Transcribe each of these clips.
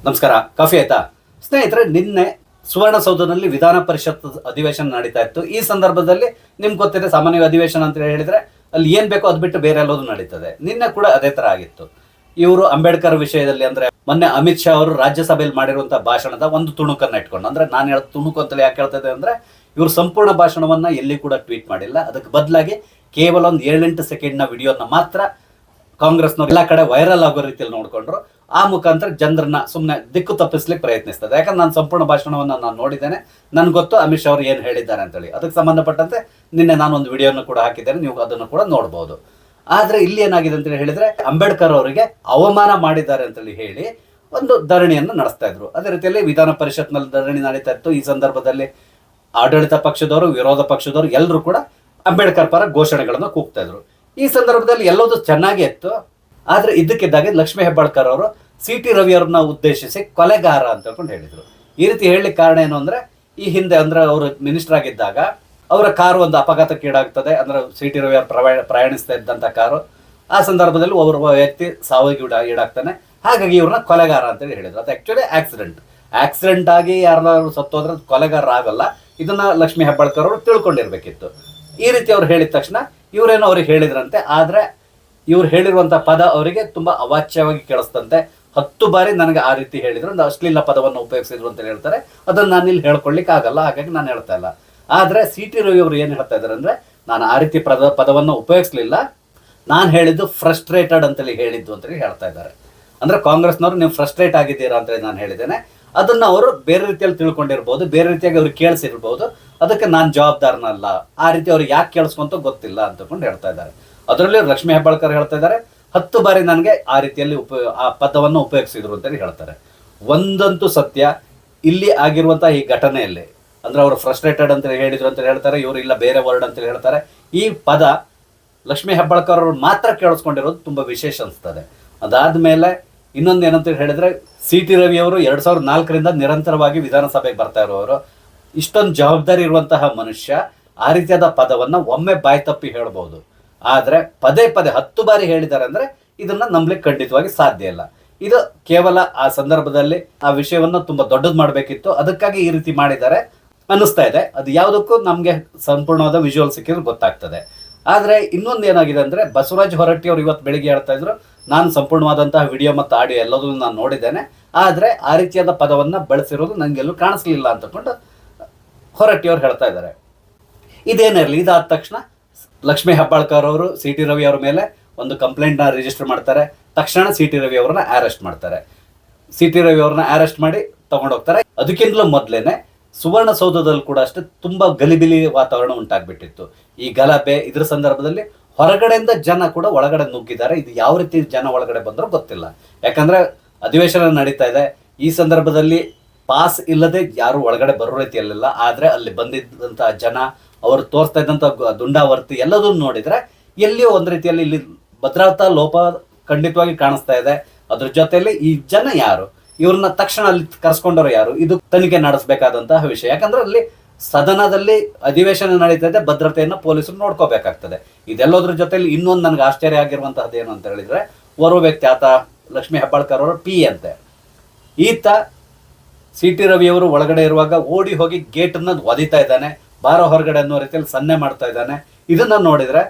ನಮಸ್ಕಾರ. ಕಾಫಿ ಆಯ್ತಾ ಸ್ನೇಹಿತರೆ? ನಿನ್ನೆ ಸುವರ್ಣಸೌಧದಲ್ಲಿ ವಿಧಾನ ಪರಿಷತ್ ಅಧಿವೇಶನ ನಡೀತಾ ಇತ್ತು. ಈ ಸಂದರ್ಭದಲ್ಲಿ ನಿಮ್ಗೆ ಗೊತ್ತಿದೆ, ಸಾಮಾನ್ಯ ಅಧಿವೇಶನ ಅಂತ ಹೇಳಿದ್ರೆ ಅಲ್ಲಿ ಏನ್ ಬೇಕೋ ಅದು ಬಿಟ್ಟು ಬೇರೆ ಎಲ್ಲೋದು ನಡೀತದೆ. ನಿನ್ನೆ ಕೂಡ ಅದೇ ತರ ಆಗಿತ್ತು. ಇವರು ಅಂಬೇಡ್ಕರ್ ವಿಷಯದಲ್ಲಿ, ಅಂದ್ರೆ ಮೊನ್ನೆ ಅಮಿತ್ ಶಾ ಅವರು ರಾಜ್ಯಸಭೆಯಲ್ಲಿ ಮಾಡಿರುವಂತಹ ಭಾಷಣದ ಒಂದು ತುಣುಕನ್ನ ಇಟ್ಕೊಂಡು, ಅಂದ್ರೆ ನಾನು ಹೇಳೋ ತುಣುಕು ಅಂತೇಳಿ ಯಾಕೆ ಹೇಳ್ತಾ ಇದೆ ಅಂದ್ರೆ, ಇವರು ಸಂಪೂರ್ಣ ಭಾಷಣವನ್ನ ಎಲ್ಲಿ ಕೂಡ ಟ್ವೀಟ್ ಮಾಡಿಲ್ಲ. ಅದಕ್ಕೆ ಬದಲಾಗಿ ಕೇವಲ ಒಂದು 7-8 ಸೆಕೆಂಡ್ನ ವಿಡಿಯೋನ ಮಾತ್ರ ಕಾಂಗ್ರೆಸ್ನವ್ರು ಎಲ್ಲ ಕಡೆ ವೈರಲ್ ಆಗೋ ರೀತಿಯಲ್ಲಿ ನೋಡ್ಕೊಂಡ್ರು. ಆ ಮುಖಾಂತರ ಜನರನ್ನ ಸುಮ್ಮನೆ ದಿಕ್ಕು ತಪ್ಪಿಸ್ಲಿಕ್ಕೆ ಪ್ರಯತ್ನಿಸ್ತದೆ. ಯಾಕಂದ್ರೆ ನಾನು ಸಂಪೂರ್ಣ ಭಾಷಣವನ್ನು ನಾನು ನೋಡಿದ್ದೇನೆ, ನನ್ಗೆ ಗೊತ್ತು ಅಮಿತ್ ಶಾ ಅವರು ಏನು ಹೇಳಿದ್ದಾರೆ ಅಂತೇಳಿ. ಅದಕ್ಕೆ ಸಂಬಂಧಪಟ್ಟಂತೆ ನಿನ್ನೆ ನಾನು ಒಂದು ವಿಡಿಯೋನ ಕೂಡ ಹಾಕಿದ್ದೇನೆ, ನೀವು ಅದನ್ನು ಕೂಡ ನೋಡ್ಬೋದು. ಆದ್ರೆ ಇಲ್ಲಿ ಏನಾಗಿದೆ ಅಂತ ಹೇಳಿದ್ರೆ, ಅಂಬೇಡ್ಕರ್ ಅವರಿಗೆ ಅವಮಾನ ಮಾಡಿದ್ದಾರೆ ಅಂತೇಳಿ ಹೇಳಿ ಒಂದು ಧರಣಿಯನ್ನು ನಡೆಸ್ತಾ ಇದ್ರು. ಅದೇ ರೀತಿಯಲ್ಲಿ ವಿಧಾನ ಪರಿಷತ್ನಲ್ಲಿ ಧರಣಿ ನಡೀತಾ ಇತ್ತು. ಈ ಸಂದರ್ಭದಲ್ಲಿ ಆಡಳಿತ ಪಕ್ಷದವರು, ವಿರೋಧ ಪಕ್ಷದವರು ಎಲ್ಲರೂ ಕೂಡ ಅಂಬೇಡ್ಕರ್ ಪರ ಘೋಷಣೆಗಳನ್ನು ಕೂಗ್ತಾ ಇದ್ರು. ಈ ಸಂದರ್ಭದಲ್ಲಿ ಎಲ್ಲದೂ ಚೆನ್ನಾಗೇ ಇತ್ತು. ಆದ್ರೆ ಇದ್ದಕ್ಕಿದ್ದಾಗೆ ಲಕ್ಷ್ಮೀ ಹೆಬ್ಬಾಳ್ಕರ್ ಅವರು CT ರವಿ ಅವ್ರನ್ನ ಉದ್ದೇಶಿಸಿ ಕೊಲೆಗಾರ ಅಂತ ಹೇಳ್ಕೊಂಡು ಹೇಳಿದ್ರು. ಈ ರೀತಿ ಹೇಳಲಿಕ್ಕೆ ಕಾರಣ ಏನು ಅಂದ್ರೆ, ಈ ಹಿಂದೆ ಅಂದ್ರೆ ಅವರು ಮಿನಿಸ್ಟರ್ ಆಗಿದ್ದಾಗ ಅವರ ಕಾರು ಒಂದು ಅಪಘಾತಕ್ಕೀಡಾಗ್ತದೆ. ಅಂದ್ರೆ CT ರವಿ ಅವರು ಪ್ರಯಾಣಿಸ್ತಾ ಇದ್ದಂತ ಕಾರು. ಆ ಸಂದರ್ಭದಲ್ಲಿ ಒಬ್ಬ ವ್ಯಕ್ತಿ ಸಾವಿಗೆ ಈಡಾಗ್ತಾನೆ. ಹಾಗಾಗಿ ಇವ್ರನ್ನ ಕೊಲೆಗಾರ ಅಂತೇಳಿ ಹೇಳಿದ್ರು. ಅದು ಆಕ್ಚುಲಿ ಆಕ್ಸಿಡೆಂಟ್ ಆಗಿ ಯಾರು ಸತ್ತೋದ್ರೆ ಕೊಲೆಗಾರ ಆಗಲ್ಲ. ಇದನ್ನ ಲಕ್ಷ್ಮೀ ಹೆಬ್ಬಾಳ್ಕರ್ ಅವರು ತಿಳ್ಕೊಂಡಿರ್ಬೇಕಿತ್ತು. ಈ ರೀತಿ ಅವ್ರು ಹೇಳಿದ ತಕ್ಷಣ ಇವರೇನೋ ಅವ್ರಿಗೆ ಹೇಳಿದ್ರಂತೆ. ಆದ್ರೆ ಇವ್ರು ಹೇಳಿರುವಂತಹ ಪದ ಅವರಿಗೆ ತುಂಬಾ ಅವಾಚ್ಯವಾಗಿ ಕೇಳಿಸ್ತಂತೆ. 10 ಬಾರಿ ನನಗೆ ಆ ರೀತಿ ಹೇಳಿದ್ರು, ಒಂದು ಅಶ್ಲೀಲ ಪದವನ್ನು ಉಪಯೋಗಿಸಿದ್ರು ಅಂತ ಹೇಳ್ತಾರೆ. ಅದನ್ನ ನಾನು ಇಲ್ಲಿ ಹೇಳ್ಕೊಳ್ಲಿಕ್ಕೆ ಆಗಲ್ಲ, ಹಾಗಾಗಿ ನಾನು ಹೇಳ್ತಾ ಇಲ್ಲ. ಆದ್ರೆ CT ರವಿ ಅವರು ಏನ್ ಹೇಳ್ತಾ ಇದಾರೆ ಅಂದ್ರೆ, ನಾನು ಆ ರೀತಿ ಪದವನ್ನು ಉಪಯೋಗಿಸ್ಲಿಲ್ಲ, ನಾನು ಹೇಳಿದ್ದು ಫ್ರಸ್ಟ್ರೇಟೆಡ್ ಅಂತೇಳಿ ಹೇಳಿದ್ದು ಅಂತೇಳಿ ಹೇಳ್ತಾ ಇದ್ದಾರೆ. ಅಂದ್ರೆ ಕಾಂಗ್ರೆಸ್ನವರು ನೀವು ಫ್ರಸ್ಟ್ರೇಟ್ ಆಗಿದ್ದೀರಾ ಅಂತೇಳಿ ನಾನು ಹೇಳಿದ್ದೇನೆ. ಅದನ್ನ ಅವರು ಬೇರೆ ರೀತಿಯಲ್ಲಿ ತಿಳ್ಕೊಂಡಿರ್ಬೋದು, ಬೇರೆ ರೀತಿಯಾಗಿ ಅವ್ರಿಗೆ ಕೇಳಿಸಿರ್ಬೋದು. ಅದಕ್ಕೆ ನಾನು ಜವಾಬ್ದಾರನಲ್ಲ. ಆ ರೀತಿ ಅವ್ರಿಗೆ ಯಾಕೆ ಕೇಳಿಸ್ಕೊಂತ ಗೊತ್ತಿಲ್ಲ ಅಂತಕೊಂಡು ಹೇಳ್ತಾ ಇದ್ದಾರೆ. ಅದರಲ್ಲಿ ಲಕ್ಷ್ಮೀ ಹೆಬ್ಬಾಳ್ಕರ್ ಹೇಳ್ತಾ ಇದ್ದಾರೆ, 10 ಬಾರಿ ನನಗೆ ಆ ರೀತಿಯಲ್ಲಿ ಆ ಪದವನ್ನು ಉಪಯೋಗಿಸಿದ್ರು ಅಂತೇಳಿ ಹೇಳ್ತಾರೆ. ಒಂದಂತೂ ಸತ್ಯ, ಇಲ್ಲಿ ಆಗಿರುವಂತಹ ಈ ಘಟನೆಯಲ್ಲಿ ಅಂದ್ರೆ ಅವರು ಫ್ರಸ್ಟ್ರೇಟೆಡ್ ಅಂತ ಹೇಳಿದ್ರು ಅಂತ ಹೇಳ್ತಾರೆ, ಇವರು ಇಲ್ಲ ಬೇರೆ ವರ್ಡ್ ಅಂತ ಹೇಳ್ತಾರೆ. ಈ ಪದ ಲಕ್ಷ್ಮೀ ಹೆಬ್ಬಾಳ್ಕರ್ ಅವರು ಮಾತ್ರ ಕೇಳಿಸ್ಕೊಂಡಿರೋದು ತುಂಬಾ ವಿಶೇಷ ಅನಿಸ್ತದೆ. ಅದಾದ್ಮೇಲೆ ಇನ್ನೊಂದು ಏನಂತ ಹೇಳಿದ್ರೆ, CT ರವಿ ಅವರು 2004ರಿಂದ ನಿರಂತರವಾಗಿ ವಿಧಾನಸಭೆಗೆ ಬರ್ತಾ ಇರುವವರು. ಇಷ್ಟೊಂದು ಜವಾಬ್ದಾರಿ ಇರುವಂತಹ ಮನುಷ್ಯ ಆ ರೀತಿಯಾದ ಪದವನ್ನ ಒಮ್ಮೆ ಬಾಯಿ ತಪ್ಪಿ ಹೇಳ್ಬಹುದು. ಆದ್ರೆ ಪದೇ 10 ಬಾರಿ ಹೇಳಿದ್ದಾರೆ ಅಂದ್ರೆ ಇದನ್ನ ನಂಬಲಿಕ್ಕೆ ಖಂಡಿತವಾಗಿ ಸಾಧ್ಯ ಇಲ್ಲ. ಇದು ಕೇವಲ ಆ ಸಂದರ್ಭದಲ್ಲಿ ಆ ವಿಷಯವನ್ನ ತುಂಬಾ ದೊಡ್ಡದು ಮಾಡಬೇಕಿತ್ತು, ಅದಕ್ಕಾಗಿ ಈ ರೀತಿ ಮಾಡಿದ್ದಾರೆ ಅನ್ನಿಸ್ತಾ ಇದೆ. ಅದು ಯಾವುದಕ್ಕೂ ನಮ್ಗೆ ಸಂಪೂರ್ಣವಾದ ವಿಜುವಲ್ ಸಿಕ್ಕಿದ್ರೆ ಗೊತ್ತಾಗ್ತದೆ. ಆದ್ರೆ ಇನ್ನೊಂದು ಏನಾಗಿದೆ ಅಂದ್ರೆ, ಬಸವರಾಜ ಹೊರಟ್ಟಿ ಅವರು ಇವತ್ತು ಬೆಳಿಗ್ಗೆ ಹೇಳ್ತಾ ಇದ್ರು, ನಾನು ಸಂಪೂರ್ಣವಾದಂತಹ ವಿಡಿಯೋ ಮತ್ತು ಆಡಿಯೋ ಎಲ್ಲದನ್ನು ನಾನು ನೋಡಿದ್ದೇನೆ, ಆದ್ರೆ ಆ ರೀತಿಯಾದ ಪದವನ್ನ ಬಳಸಿರೋದು ನಂಗೆಲ್ಲೂ ಕಾಣಿಸ್ಲಿಲ್ಲ ಅಂತಕೊಂಡು ಹೊರಟ್ಟಿ ಅವ್ರು ಹೇಳ್ತಾ ಇದ್ದಾರೆ. ಇದೇನಿರಲಿ, ಇದಾದ ತಕ್ಷಣ ಲಕ್ಷ್ಮೀ ಹೆಬ್ಬಾಳ್ಕರ್ ಅವರು CT ರವಿ ಅವರ ಮೇಲೆ ಒಂದು ಕಂಪ್ಲೇಂಟ್ನ ರಿಜಿಸ್ಟರ್ ಮಾಡ್ತಾರೆ. ತಕ್ಷಣ CT ರವಿ ಅವರನ್ನ ಅರೆಸ್ಟ್ ಮಾಡ್ತಾರೆ. CT ರವಿ ಅವ್ರನ್ನ ಅರೆಸ್ಟ್ ಮಾಡಿ ತಗೊಂಡೋಗ್ತಾರೆ. ಅದಕ್ಕಿಂತಲೂ ಮೊದಲೇನೆ ಸುವರ್ಣಸೌಧದಲ್ಲಿ ಕೂಡ ಅಷ್ಟೇ ತುಂಬಾ ಗಲಿಬಿಲಿ ವಾತಾವರಣ ಉಂಟಾಗ್ಬಿಟ್ಟಿತ್ತು. ಈ ಗಲಭೆ ಇದ್ರ ಸಂದರ್ಭದಲ್ಲಿ ಹೊರಗಡೆಯಿಂದ ಜನ ಕೂಡ ಒಳಗಡೆ ನುಗ್ಗಿದ್ದಾರೆ. ಇದು ಯಾವ ರೀತಿ ಜನ ಒಳಗಡೆ ಬಂದರೂ ಗೊತ್ತಿಲ್ಲ. ಯಾಕಂದ್ರೆ ಅಧಿವೇಶನ ನಡೀತಾ ಇದೆ. ಈ ಸಂದರ್ಭದಲ್ಲಿ ಪಾಸ್ ಇಲ್ಲದೆ ಯಾರು ಒಳಗಡೆ ಬರೋ ರೀತಿಯಲ್ಲಿಲ್ಲ. ಆದ್ರೆ ಅಲ್ಲಿ ಬಂದಿದ್ದಂತಹ ಜನ, ಅವರು ತೋರಿಸ್ತಾ ಇದ್ದಂಥ ದುಂಡಾವರ್ತಿ ಎಲ್ಲದನ್ನು ನೋಡಿದ್ರೆ ಎಲ್ಲಿಯೋ ಒಂದು ರೀತಿಯಲ್ಲಿ ಇಲ್ಲಿ ಭದ್ರತಾ ಲೋಪ ಖಂಡಿತವಾಗಿ ಕಾಣಿಸ್ತಾ ಇದೆ. ಅದ್ರ ಜೊತೆಯಲ್ಲಿ ಈ ಜನ ಯಾರು, ಇವ್ರನ್ನ ತಕ್ಷಣ ಅಲ್ಲಿ ಕರ್ಸ್ಕೊಂಡವ್ರು ಯಾರು, ಇದು ತನಿಖೆ ನಡೆಸಬೇಕಾದಂತಹ ವಿಷಯ. ಯಾಕಂದ್ರೆ ಅಲ್ಲಿ ಸದನದಲ್ಲಿ ಅಧಿವೇಶನ ನಡೀತಾ ಇದೆ, ಭದ್ರತೆಯನ್ನು ಪೊಲೀಸರು ನೋಡ್ಕೋಬೇಕಾಗ್ತದೆ. ಇದೆಲ್ಲೋದ್ರ ಜೊತೆಲಿ ಇನ್ನೊಂದು ನನಗೆ ಆಶ್ಚರ್ಯ ಆಗಿರುವಂತಹದ್ದು ಏನು ಅಂತ ಹೇಳಿದ್ರೆ, ಓರ್ವ ವ್ಯಕ್ತಿ, ಆತ ಲಕ್ಷ್ಮೀ ಹೆಬ್ಬಾಳ್ಕರ್ ಅವರ P ಅಂತೆ, ಈತ CT ರವಿ ಅವರು ಒಳಗಡೆ ಇರುವಾಗ ಓಡಿ ಹೋಗಿ ಗೇಟನ್ನ ಒದಿತಾ ಇದ್ದಾನೆ, ಬಾರೋ ಹೊರಗಡೆ ಅನ್ನೋ ರೀತಿಯಲ್ಲಿ ಸನ್ನೆ ಮಾಡ್ತಾ ಇದ್ದಾನೆ. ಇದನ್ನ ನೋಡಿದ್ರೆ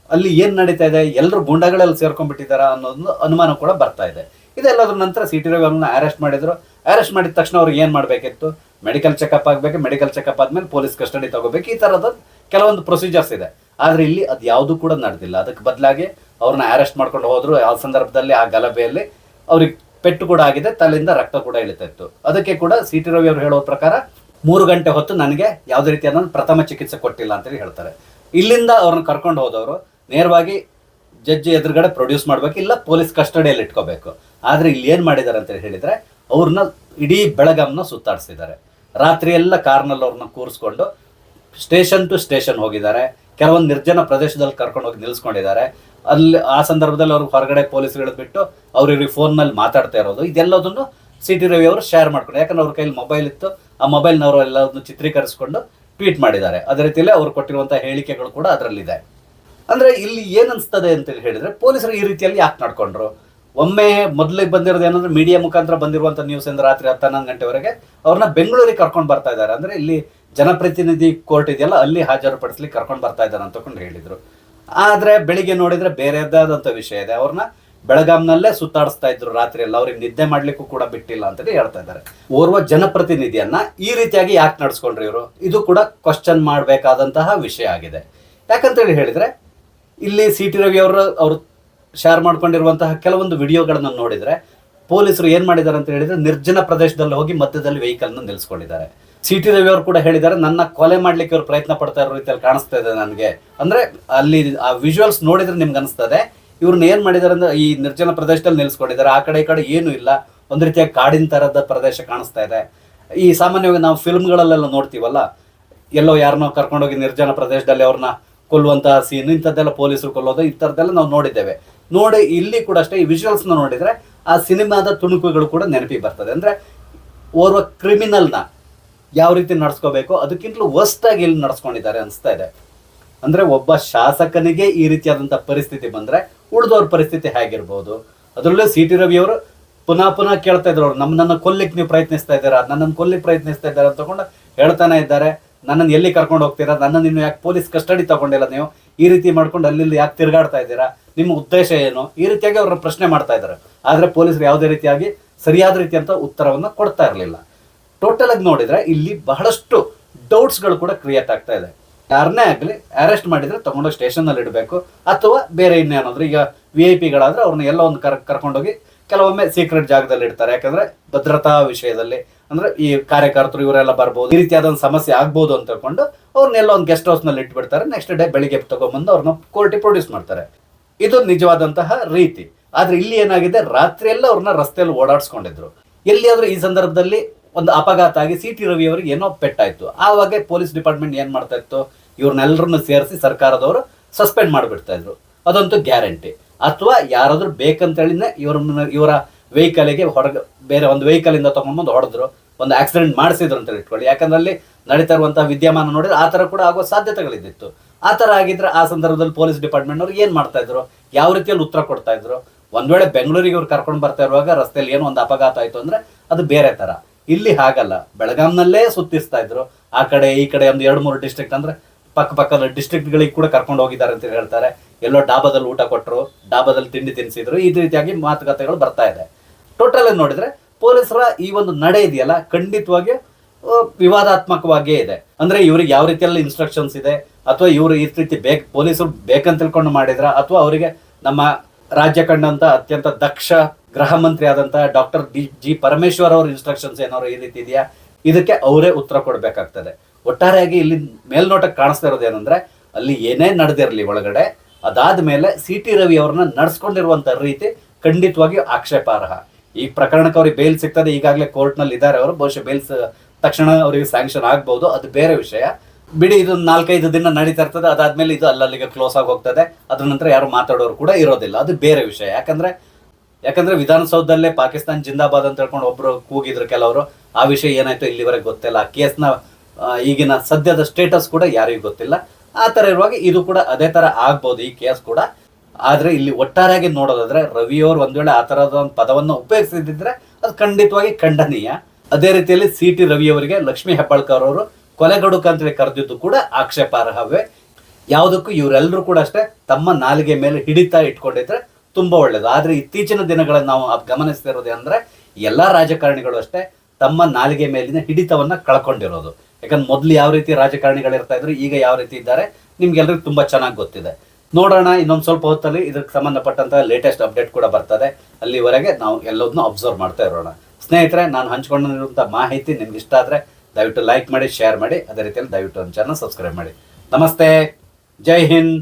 ಅಲ್ಲಿ ಏನ್ ನಡೀತಾ ಇದೆ, ಎಲ್ಲರೂ ಗುಂಡಗಳೆಲ್ಲ ಸೇರ್ಕೊಂಡ್ಬಿಟ್ಟಿದಾರ ಅನ್ನೋದು ಅನುಮಾನ ಕೂಡ ಬರ್ತಾ ಇದೆ. ಇದೆಲ್ಲದ್ರ ನಂತರ CT ರವಿ ಅವ್ರನ್ನ ಅರೆಸ್ಟ್ ಮಾಡಿದ್ರು. ಅರೆಸ್ಟ್ ಮಾಡಿದ ತಕ್ಷಣ ಅವ್ರಿಗೆ ಏನ್ ಮಾಡ್ಬೇಕಿತ್ತು, ಮೆಡಿಕಲ್ ಚೆಕಪ್ ಆಗ್ಬೇಕು. ಮೆಡಿಕಲ್ ಚೆಕಪ್ ಆದ್ಮೇಲೆ ಪೊಲೀಸ್ ಕಸ್ಟಡಿ ತಗೋಬೇಕು. ಈ ತರದ ಕೆಲವೊಂದು ಪ್ರೊಸೀಜರ್ಸ್ ಇದೆ. ಆದ್ರೆ ಇಲ್ಲಿ ಅದು ಯಾವುದು ಕೂಡ ನಡೆದಿಲ್ಲ. ಅದಕ್ಕೆ ಬದಲಾಗಿ ಅವ್ರನ್ನ ಅರೆಸ್ಟ್ ಮಾಡ್ಕೊಂಡು ಹೋದ್ರು. ಆ ಸಂದರ್ಭದಲ್ಲಿ ಆ ಗಲಭೆಯಲ್ಲಿ ಅವ್ರಿಗೆ ಪೆಟ್ಟು ಕೂಡ ಆಗಿದೆ, ತಲೆಯಿಂದ ರಕ್ತ ಕೂಡ ಇಳಿತಾ ಇತ್ತು. ಅದಕ್ಕೆ ಕೂಡ CT ರವಿ ಅವರು ಹೇಳೋ ಪ್ರಕಾರ 3 ಗಂಟೆ ಹೊತ್ತು ನನಗೆ ಯಾವುದೇ ರೀತಿಯಾದ ಪ್ರಥಮ ಚಿಕಿತ್ಸೆ ಕೊಟ್ಟಿಲ್ಲ ಅಂತೇಳಿ ಹೇಳ್ತಾರೆ. ಇಲ್ಲಿಂದ ಅವ್ರನ್ನ ಕರ್ಕೊಂಡು ಹೋದವರು ನೇರವಾಗಿ ಜಡ್ಜಿ ಎದುರುಗಡೆ ಪ್ರೊಡ್ಯೂಸ್ ಮಾಡ್ಬೇಕು, ಇಲ್ಲ ಪೊಲೀಸ್ ಕಸ್ಟಡಿಯಲ್ಲಿ ಇಟ್ಕೋಬೇಕು. ಆದ್ರೆ ಇಲ್ಲಿ ಏನ್ ಮಾಡಿದ್ದಾರೆ ಅಂತ ಹೇಳಿದ್ರೆ, ಅವ್ರನ್ನ ಇಡೀ ಬೆಳಗಾಂನ ಸುತ್ತಾಡಿಸಿದ್ದಾರೆ. ರಾತ್ರಿ ಎಲ್ಲ ಕಾರ್ನಲ್ಲಿ ಅವ್ರನ್ನ ಕೂರಿಸ್ಕೊಂಡು ಸ್ಟೇಷನ್ ಟು ಸ್ಟೇಷನ್ ಹೋಗಿದ್ದಾರೆ. ಕೆಲವೊಂದು ನಿರ್ಜನ ಪ್ರದೇಶದಲ್ಲಿ ಕರ್ಕೊಂಡು ಹೋಗಿ ನಿಲ್ಸ್ಕೊಂಡಿದ್ದಾರೆ. ಅಲ್ಲಿ ಆ ಸಂದರ್ಭದಲ್ಲಿ ಅವ್ರಿಗೆ ಹೊರಗಡೆ ಪೊಲೀಸ್ಗಳು ಬಿಟ್ಟು ಅವ್ರಿಗೆ ಫೋನ್ನಲ್ಲಿ ಮಾತಾಡ್ತಾ ಇರೋದು, ಇದೆಲ್ಲದನ್ನು CT ರವಿ ಅವರು ಶೇರ್ ಮಾಡ್ಕೊಂಡು, ಯಾಕಂದ್ರೆ ಅವ್ರ ಕೈಲಿ ಮೊಬೈಲ್ ಇತ್ತು, ಆ ಮೊಬೈಲ್ನವರು ಎಲ್ಲದನ್ನು ಚಿತ್ರೀಕರಿಸಿಕೊಂಡು ಟ್ವೀಟ್ ಮಾಡಿದ್ದಾರೆ. ಅದೇ ರೀತಿಯಲ್ಲಿ ಅವ್ರು ಕೊಟ್ಟಿರುವಂತಹ ಹೇಳಿಕೆಗಳು ಕೂಡ ಅದರಲ್ಲಿದೆ. ಅಂದ್ರೆ ಇಲ್ಲಿ ಏನ್ ಅನ್ಸ್ತದೆ ಅಂತ ಹೇಳಿದ್ರೆ, ಪೊಲೀಸರು ಈ ರೀತಿಯಲ್ಲಿ ಯಾಕೆ ನಡ್ಕೊಂಡ್ರು, ಒಮ್ಮೆ ಮೊದಲಿಗೆ ಬಂದಿರೋದು ಏನಂದ್ರೆ ಮೀಡಿಯಾ ಮುಖಾಂತರ ಬಂದಿರುವಂಥ ನ್ಯೂಸ್ ಇಂದ ರಾತ್ರಿ 10-11 ಗಂಟೆವರೆಗೆ ಅವ್ರನ್ನ ಬೆಂಗಳೂರಿಗೆ ಕರ್ಕೊಂಡು ಬರ್ತಾ ಇದ್ದಾರೆ. ಅಂದ್ರೆ ಇಲ್ಲಿ ಜನಪ್ರತಿನಿಧಿ ಕೋರ್ಟ್ ಇದೆಯಲ್ಲ ಅಲ್ಲಿ ಹಾಜರುಪಡಿಸ್ಲಿಕ್ಕೆ ಕರ್ಕೊಂಡು ಬರ್ತಾ ಇದ್ದಾರೆ ಅಂತಕೊಂಡು ಹೇಳಿದ್ರು. ಆದ್ರೆ ಬೆಳಿಗ್ಗೆ ನೋಡಿದ್ರೆ ಬೇರೆದಾದಂಥ ವಿಷಯ ಇದೆ. ಅವ್ರನ್ನ ಬೆಳಗಾಂನಲ್ಲೇ ಸುತ್ತಾಡಿಸ್ತಾ ಇದ್ರು ರಾತ್ರಿ ಎಲ್ಲ, ಅವ್ರಿಗೆ ನಿದ್ದೆ ಮಾಡ್ಲಿಕ್ಕೂ ಕೂಡ ಬಿಟ್ಟಿಲ್ಲ ಅಂತೇಳಿ ಹೇಳ್ತಾ ಇದ್ದಾರೆ. ಓರ್ವ ಜನಪ್ರತಿನಿಧಿಯನ್ನ ಈ ರೀತಿಯಾಗಿ ಯಾಕೆ ನಡ್ಸ್ಕೊಂಡ್ರಿ ಇವರು, ಇದು ಕೂಡ ಕ್ವಶನ್ ಮಾಡಬೇಕಾದಂತಹ ವಿಷಯ ಆಗಿದೆ. ಯಾಕಂತೇಳಿ ಹೇಳಿದ್ರೆ ಇಲ್ಲಿ ಸಿ ಟಿ ರವಿ ಅವರು ಶೇರ್ ಮಾಡ್ಕೊಂಡಿರುವಂತಹ ಕೆಲವೊಂದು ವಿಡಿಯೋಗಳನ್ನ ನೋಡಿದ್ರೆ ಪೊಲೀಸರು ಏನ್ ಮಾಡಿದ್ದಾರೆ ಅಂತ ಹೇಳಿದ್ರೆ ನಿರ್ಜನ ಪ್ರದೇಶದಲ್ಲಿ ಹೋಗಿ ಮಧ್ಯದಲ್ಲಿ ವೆಹಿಕಲ್ನ ನಿಲ್ಸ್ಕೊಂಡಿದ್ದಾರೆ. ಸಿ ಟಿ ರವಿ ಅವರು ಕೂಡ ಹೇಳಿದ್ದಾರೆ, ನನ್ನ ಕೊಲೆ ಮಾಡ್ಲಿಕ್ಕೆ ಅವ್ರು ಪ್ರಯತ್ನ ಪಡ್ತಾ ಇರೋ ರೀತಿಯಲ್ಲಿ ಕಾಣಿಸ್ತಾ ಇದೆ ನನಗೆ. ಅಂದ್ರೆ ಅಲ್ಲಿ ಆ ವಿಜುವಲ್ಸ್ ನೋಡಿದ್ರೆ ನಿಮ್ಗೆ ಅನಿಸ್ತದೆ ಇವ್ರನ್ನ ಏನ್ ಮಾಡಿದಾರೆ ಅಂದ್ರೆ ಈ ನಿರ್ಜನ ಪ್ರದೇಶದಲ್ಲಿ ನಿಲ್ಸ್ಕೊಂಡಿದ್ದಾರೆ. ಆ ಕಡೆ ಈ ಕಡೆ ಏನು ಇಲ್ಲ, ಒಂದ್ ರೀತಿಯ ಕಾಡಿನ ತರದ ಪ್ರದೇಶ ಕಾಣಿಸ್ತಾ ಇದೆ. ಈ ಸಾಮಾನ್ಯವಾಗಿ ನಾವು ಫಿಲ್ಮ್ಗಳಲ್ಲೆಲ್ಲ ನೋಡ್ತೀವಲ್ಲ, ಎಲ್ಲೋ ಯಾರನ್ನೋ ಕರ್ಕೊಂಡೋಗಿ ನಿರ್ಜನ ಪ್ರದೇಶದಲ್ಲಿ ಅವ್ರನ್ನ ಕೊಲ್ಲುವಂತಹ ಸೀನ್, ಇಂಥದ್ದೆಲ್ಲ ಪೊಲೀಸರು ಕೊಲ್ಲೋದು, ಇಂಥದ್ದೆಲ್ಲ ನಾವು ನೋಡಿದ್ದೇವೆ. ನೋಡಿ ಇಲ್ಲಿ ಕೂಡ ಅಷ್ಟೇ ಈ ವಿಜುವಲ್ಸ್ನ ನೋಡಿದ್ರೆ ಆ ಸಿನಿಮಾದ ತುಣುಕುಗಳು ಕೂಡ ನೆನಪಿಗೆ ಬರ್ತದೆ. ಅಂದ್ರೆ ಓರ್ವ ಕ್ರಿಮಿನಲ್ನ ಯಾವ ರೀತಿ ನಡ್ಸ್ಕೋಬೇಕು ಅದಕ್ಕಿಂತಲೂ ವರ್ಸ್ಟ್ ಆಗಿ ಇಲ್ಲಿ ನಡ್ಸ್ಕೊಂಡಿದ್ದಾರೆ ಅನಿಸ್ತಾ ಇದೆ. ಅಂದ್ರೆ ಒಬ್ಬ ಶಾಸಕನಿಗೆ ಈ ರೀತಿಯಾದಂಥ ಪರಿಸ್ಥಿತಿ ಬಂದ್ರೆ ಉಳಿದವ್ರ ಪರಿಸ್ಥಿತಿ ಹೇಗಿರ್ಬೋದು. ಅದರಲ್ಲೂ ಸಿ ಟಿ ರವಿ ಅವರು ಪುನಃ ಕೇಳ್ತಾ ಇದ್ರು, ಅವ್ರು ನನ್ನನ್ನು ಕೊಲ್ಲಿಕ್ಕೆ ನೀವು ಪ್ರಯತ್ನಿಸ್ತಾ ಇದ್ದೀರಾ, ನನ್ನನ್ನು ಕೊಲ್ಲಿಕ್ಕೆ ಪ್ರಯತ್ನಿಸ್ತಾ ಇದ್ದಾರೆ ಅಂತ ತಗೊಂಡು ಹೇಳ್ತಾನೆ ಇದ್ದಾರೆ. ನನ್ನನ್ನು ಎಲ್ಲಿ ಕರ್ಕೊಂಡು ಹೋಗ್ತೀರಾ, ನನ್ನನ್ನು ಇನ್ನು ಯಾಕೆ ಪೊಲೀಸ್ ಕಸ್ಟಡಿ ತಗೊಂಡಿಲ್ಲ, ನೀವು ಈ ರೀತಿ ಮಾಡ್ಕೊಂಡು ಅಲ್ಲಿ ಯಾಕೆ ತಿರುಗಾಡ್ತಾ ಇದ್ದೀರಾ, ನಿಮ್ಮ ಉದ್ದೇಶ ಏನು, ಈ ರೀತಿಯಾಗಿ ಅವ್ರನ್ನ ಪ್ರಶ್ನೆ ಮಾಡ್ತಾ ಇದ್ದಾರೆ. ಆದ್ರೆ ಪೊಲೀಸರು ಯಾವುದೇ ರೀತಿಯಾಗಿ ಸರಿಯಾದ ರೀತಿಯಂತ ಉತ್ತರವನ್ನು ಕೊಡ್ತಾ ಇರಲಿಲ್ಲ. ಟೋಟಲ್ ಆಗಿ ನೋಡಿದ್ರೆ ಇಲ್ಲಿ ಬಹಳಷ್ಟು ಡೌಟ್ಸ್ಗಳು ಕೂಡ ಕ್ರಿಯೇಟ್ ಆಗ್ತಾ ಇದೆ. ಯಾರನ್ನೇ ಆಗಲಿ ಅರೆಸ್ಟ್ ಮಾಡಿದ್ರೆ ತಗೊಂಡೋಗಿ ಸ್ಟೇಷನ್ನಲ್ಲಿ ಇಡಬೇಕು, ಅಥವಾ ಬೇರೆ ಇನ್ನೇನಾದ್ರು ಈಗ VIP ಗಳಾದ್ರೆ ಅವ್ರನ್ನ ಎಲ್ಲ ಒಂದು ಕರ್ಕೊಂಡೋಗಿ ಕೆಲವೊಮ್ಮೆ ಸೀಕ್ರೆಟ್ ಜಾಗದಲ್ಲಿ ಇಡ್ತಾರೆ. ಯಾಕಂದ್ರೆ ಭದ್ರತಾ ವಿಷಯದಲ್ಲಿ ಅಂದ್ರೆ ಈ ಕಾರ್ಯಕರ್ತರು ಇವರೆಲ್ಲ ಬರ್ಬೋದು, ಈ ರೀತಿಯಾದ ಒಂದು ಸಮಸ್ಯೆ ಆಗ್ಬೋದು ಅಂತ ತಿಳ್ಕೊಂಡು ಅವ್ರನ್ನೆಲ್ಲ ಒಂದು ಗೆಸ್ಟ್ ಹೌಸ್ ನಲ್ಲಿ ಇಟ್ಬಿಡ್ತಾರೆ. ನೆಕ್ಸ್ಟ್ ಡೇ ಬೆಳಿಗ್ಗೆ ತಗೊಂಡ್ಬಂದು ಅವ್ರನ್ನ ಕೋರ್ಟಿಗೆ ಪ್ರೊಡ್ಯೂಸ್ ಮಾಡ್ತಾರೆ. ಇದು ನಿಜವಾದಂತಹ ರೀತಿ. ಆದ್ರೆ ಇಲ್ಲಿ ಏನಾಗಿದೆ, ರಾತ್ರಿ ಎಲ್ಲ ಅವ್ರನ್ನ ರಸ್ತೆಯಲ್ಲಿ ಓಡಾಡಿಸ್ಕೊಂಡಿದ್ರು. ಎಲ್ಲಿಯಾದ್ರೂ ಈ ಸಂದರ್ಭದಲ್ಲಿ ಒಂದು ಅಪಘಾತ ಆಗಿ ಸಿ ಟಿ ರವಿ ಅವರಿಗೆ ಏನೋ ಪೆಟ್ಟಾಯ್ತು, ಆವಾಗ ಪೊಲೀಸ್ ಡಿಪಾರ್ಟ್ಮೆಂಟ್ ಏನ್ ಮಾಡ್ತಾ ಇತ್ತು, ಇವ್ರನ್ನೆಲ್ಲರನ್ನು ಸೇರಿಸಿ ಸರ್ಕಾರದವರು ಸಸ್ಪೆಂಡ್ ಮಾಡಿಬಿಡ್ತಾ ಇದ್ರು, ಅದಂತೂ ಗ್ಯಾರಂಟಿ. ಅಥವಾ ಯಾರಾದ್ರೂ ಬೇಕಂತೇಳಿನೇ ಇವರ ವೆಹಿಕಲ್ಗೆ ಹೊರಗೆ ಬೇರೆ ಒಂದು ವೆಹಿಕಲ್ ಇಂದ ತಗೊಂಡ್ಬಂದು ಹೊಡೆದ್ರು, ಒಂದು ಆಕ್ಸಿಡೆಂಟ್ ಮಾಡಿಸಿದ್ರು ಅಂತ ಇಟ್ಕೊಳ್ಳಿ. ಯಾಕಂದ್ರೆ ಅಲ್ಲಿ ನಡೀತಾ ಇರುವಂತಹ ವಿದ್ಯಮಾನ ನೋಡಿದ್ರೆ ಆ ತರ ಕೂಡ ಆಗುವ ಸಾಧ್ಯತೆಗಳಿದ್ದಿತ್ತು. ಆ ತರ ಆಗಿದ್ರೆ ಆ ಸಂದರ್ಭದಲ್ಲಿ ಪೊಲೀಸ್ ಡಿಪಾರ್ಟ್ಮೆಂಟ್ ಅವ್ರು ಏನ್ ಮಾಡ್ತಾ ಇದ್ರು, ಯಾವ ರೀತಿಯಲ್ಲಿ ಉತ್ತರ ಕೊಡ್ತಾ ಇದ್ರು. ಒಂದ್ ವೇಳೆ ಬೆಂಗಳೂರಿಗೆ ಅವ್ರು ಕರ್ಕೊಂಡು ಬರ್ತಾ ಇರುವಾಗ ರಸ್ತೆಯಲ್ಲಿ ಏನೋ ಒಂದು ಅಪಘಾತ ಆಯ್ತು ಅಂದ್ರೆ ಅದು ಬೇರೆ ತರ. ಇಲ್ಲಿ ಹಾಗಲ್ಲ, ಬೆಳಗಾಂನಲ್ಲೇ ಸುತ್ತಿಸ್ತಾ ಇದ್ರು. ಆ ಕಡೆ ಈ ಕಡೆ ಒಂದು 2-3 ಡಿಸ್ಟ್ರಿಕ್ಟ್ ಅಂದ್ರೆ ಪಕ್ಕದ ಡಿಸ್ಟ್ರಿಕ್ಟ್ ಗಳಿಗೆ ಕೂಡ ಕರ್ಕೊಂಡು ಹೋಗಿದ್ದಾರೆ ಅಂತ ಹೇಳ್ತಾರೆ. ಎಲ್ಲೋ ಡಾಬಾದಲ್ಲಿ ಊಟ ಕೊಟ್ಟರು, ಡಾಬಾದಲ್ಲಿ ತಿಂಡಿ ತಿನ್ಸಿದ್ರು, ಈ ರೀತಿಯಾಗಿ ಮಾತುಕತೆಗಳು ಬರ್ತಾ ಇದೆ. ಟೋಟಲ್ ಆಗಿ ನೋಡಿದ್ರೆ ಪೊಲೀಸರ ಈ ಒಂದು ನಡೆ ಇದೆಯಲ್ಲ ಖಂಡಿತವಾಗಿ ವಿವಾದಾತ್ಮಕವಾಗಿಯೇ ಇದೆ. ಅಂದ್ರೆ ಇವ್ರಿಗೆ ಯಾವ ರೀತಿಯಲ್ಲಿ ಇನ್ಸ್ಟ್ರಕ್ಷನ್ಸ್ ಇದೆ, ಅಥವಾ ಇವರು ಈ ರೀತಿ ಪೊಲೀಸರು ಬೇಕಂತ ತಿಳ್ಕೊಂಡು ಮಾಡಿದ್ರ, ಅಥವಾ ಅವರಿಗೆ ನಮ್ಮ ರಾಜ್ಯ ಕಂಡಂತ ಅತ್ಯಂತ ದಕ್ಷ ಗೃಹ ಮಂತ್ರಿ ಆದಂತಹ ಡಾಕ್ಟರ್ ಜಿ ಪರಮೇಶ್ವರ್ ಅವ್ರ ಇನ್ಸ್ಟ್ರಕ್ಷನ್ಸ್ ಏನಾದ್ರು ಈ ರೀತಿ ಇದೆಯಾ, ಇದಕ್ಕೆ ಅವರೇ ಉತ್ತರ ಕೊಡ್ಬೇಕಾಗ್ತದೆ. ಒಟ್ಟಾರೆಯಾಗಿ ಇಲ್ಲಿ ಮೇಲ್ನೋಟಕ್ಕೆ ಕಾಣಿಸ್ತಾ ಇರೋದು ಏನಂದ್ರೆ ಅಲ್ಲಿ ಏನೇ ನಡೆದಿರಲಿ ಒಳಗಡೆ, ಅದಾದ ಮೇಲೆ ಸಿ ಟಿ ರವಿ ಅವ್ರನ್ನ ನಡೆಸ್ಕೊಂಡಿರುವಂತ ರೀತಿ ಖಂಡಿತವಾಗಿಯೂ ಆಕ್ಷೇಪಾರ್ಹ. ಈ ಪ್ರಕರಣಕ್ಕೆ ಅವ್ರಿಗೆ ಬೇಲ್ ಸಿಗ್ತದೆ, ಈಗಾಗಲೇ ಕೋರ್ಟ್ ನಲ್ಲಿ ಇದ್ದಾರೆ ಅವರು, ಬಹುಶಃ ಬೇಲ್ಸ್ ತಕ್ಷಣ ಅವರಿಗೆ ಸ್ಯಾಂಕ್ಷನ್ ಆಗ್ಬಹುದು, ಅದು ಬೇರೆ ವಿಷಯ. ಬಿಡಿ, ಇದು 4-5 ದಿನ ನಡೀತಾ ಇರ್ತದೆ, ಅದಾದ್ಮೇಲೆ ಇದು ಅಲ್ಲಲ್ಲಿಗೆ ಕ್ಲೋಸ್ ಆಗಿ ಹೋಗ್ತದೆ. ಅದ್ರ ನಂತರ ಯಾರು ಮಾತಾಡೋರು ಕೂಡ ಇರೋದಿಲ್ಲ, ಅದು ಬೇರೆ ವಿಷಯ. ಯಾಕಂದ್ರೆ ವಿಧಾನಸೌಧದಲ್ಲೇ ಪಾಕಿಸ್ತಾನ್ ಜಿಂದಾಬಾದ್ ಅಂತ ಹೇಳ್ಕೊಂಡು ಒಬ್ರು ಕೂಗಿದ್ರು ಕೆಲವರು. ಆ ವಿಷಯ ಏನಾಯ್ತು ಇಲ್ಲಿವರೆಗೆ ಗೊತ್ತಿಲ್ಲ. ಆ ಕೇಸ್ನ ಈಗಿನ ಸದ್ಯದ ಸ್ಟೇಟಸ್ ಕೂಡ ಯಾರಿಗೂ ಗೊತ್ತಿಲ್ಲ. ಆ ತರ ಇರುವಾಗ ಇದು ಕೂಡ ಅದೇ ತರ ಆಗ್ಬೋದು ಈ ಕೇಸ್ ಕೂಡ. ಆದ್ರೆ ಇಲ್ಲಿ ಒಟ್ಟಾರೆಯಾಗಿ ನೋಡೋದಾದ್ರೆ ರವಿಯವರು ಒಂದ್ ವೇಳೆ ಆ ತರದ ಒಂದು ಪದವನ್ನು ಉಪಯೋಗಿಸಿದ್ರೆ ಅದು ಖಂಡಿತವಾಗಿ ಖಂಡನೀಯ. ಅದೇ ರೀತಿಯಲ್ಲಿ ಸಿ ಟಿ ರವಿಯವರಿಗೆ ಲಕ್ಷ್ಮೀ ಹೆಬ್ಬಾಳ್ಕರ್ ಅವರು ಕೊಲೆಗಡುಕ ಅಂತೇಳಿ ಕರೆದಿದ್ದು ಕೂಡ ಆಕ್ಷೇಪಾರ್ಹವೇ. ಯಾವುದಕ್ಕೂ ಇವರೆಲ್ಲರೂ ಕೂಡ ಅಷ್ಟೇ ತಮ್ಮ ನಾಲಿಗೆ ಮೇಲೆ ಹಿಡಿತಾ ಇಟ್ಕೊಂಡಿದ್ರೆ ತುಂಬಾ ಒಳ್ಳೇದು. ಆದ್ರೆ ಇತ್ತೀಚಿನ ದಿನಗಳಲ್ಲಿ ನಾವು ಗಮನಿಸ್ತಿರೋದು ಅಂದ್ರೆ ಎಲ್ಲಾ ರಾಜಕಾರಣಿಗಳು ಅಷ್ಟೇ ತಮ್ಮ ನಾಲಿಗೆ ಮೇಲಿನ ಹಿಡಿತವನ್ನ ಕಳ್ಕೊಂಡಿರೋದು. ಯಾಕಂದ್ರೆ ಮೊದ್ಲು ಯಾವ ರೀತಿ ರಾಜಕಾರಣಿಗಳು ಇರ್ತಾ ಇದ್ರು, ಈಗ ಯಾವ ರೀತಿ ಇದ್ದಾರೆ ನಿಮ್ಗೆಲ್ರಿಗೂ ತುಂಬಾ ಚೆನ್ನಾಗಿ ಗೊತ್ತಿದೆ. ನೋಡೋಣ, ಇನ್ನೊಂದು ಸ್ವಲ್ಪ ಹೊತ್ತಲ್ಲಿ ಇದಕ್ಕೆ ಸಂಬಂಧಪಟ್ಟಂತ ಲೇಟೆಸ್ಟ್ ಅಪ್ಡೇಟ್ ಕೂಡ ಬರ್ತದೆ. ಅಲ್ಲಿವರೆಗೆ ನಾವು ಎಲ್ಲದನ್ನೂ ಅಬ್ಸರ್ವ್ ಮಾಡ್ತಾ ಇರೋಣ. ಸ್ನೇಹಿತರೆ, ನಾನು ಹಂಚ್ಕೊಂಡಿರುವಂಥ ಮಾಹಿತಿ ನಿಮ್ಗೆ ಇಷ್ಟ ಆದ್ರೆ ದಯವಿಟ್ಟು ಲೈಕ್ ಮಾಡಿ, ಶೇರ್ ಮಾಡಿ. ಅದೇ ರೀತಿಯಲ್ಲಿ ದಯವಿಟ್ಟು ಒಂದು ಚಾನಲ್ ಸಬ್ಸ್ಕ್ರೈಬ್ ಮಾಡಿ. ನಮಸ್ತೆ, ಜೈ ಹಿಂದ್.